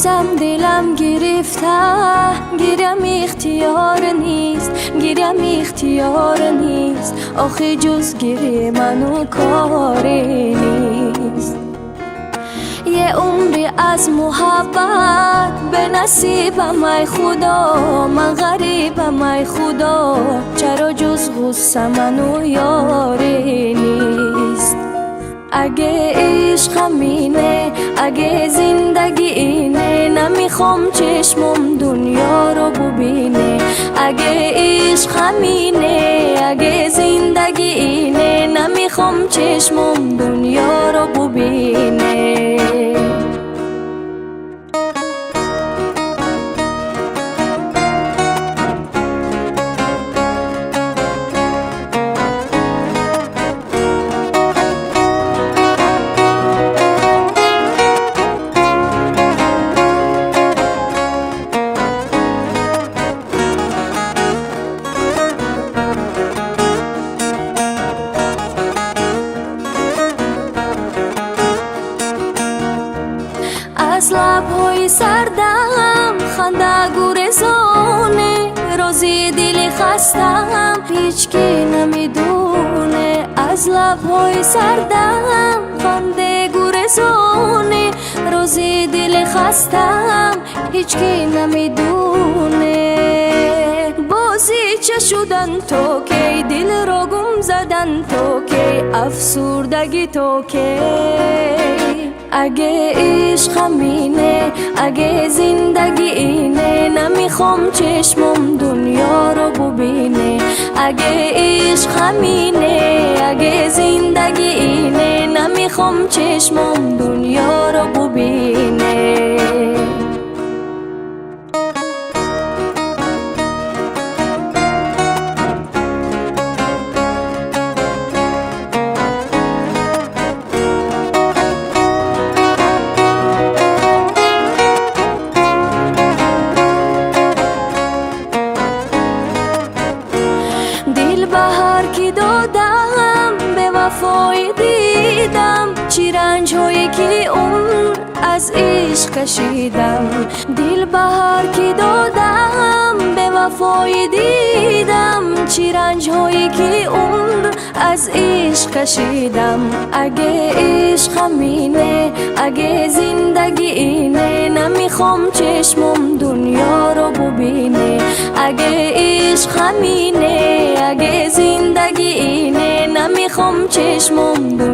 هنوزم دلم گرفته، گیرم اختیار نیست آخه جز گیری منو کاری نیست. یه عمری از محبت به نصیبم ای خدا، من غریبم ای خدا، چرا جز غصه منو یاری نیست. اگه عشقم اینه، اگه زندگی اینه، نمیخوام چشمم دنیا رو ببینه. اگه عشقم اینه، اگه زندگی اینه، نمیخوام چشمم دنیا رو ببینه. از لب‌های سردم خنده گریزونه، روزی دل خستم هیچکی نمیدونه. از لب‌های سردم خنده گریزونه، روزی دل خستم هیچکی نمیدونه. بازی چه شدن تو که، دل رو گم زدن تو که، افسردگی تو که. اگه عشقم اینه، اگه زندگی اینه، نمیخوام چشمم دنیا رو ببینه. اگه عشقم اینه، اگه زندگی اینه، نمیخوام چشمم دنیا رو ببینه. دل بهر که دادم به وفای دیدم، چی رنج هایی که عمر از عشق کشیدم. دل بهر که دادم به وفای دیدم، چی رنج هایی که عمر از عشق کشیدم. اگه عشقم اینه، اگه زندگی اینه، نمیخوام چشمم دنیا رو ببینه. اگه عشقم اینه، اگه زندگی اینه، نمیخوام چشمم دنیا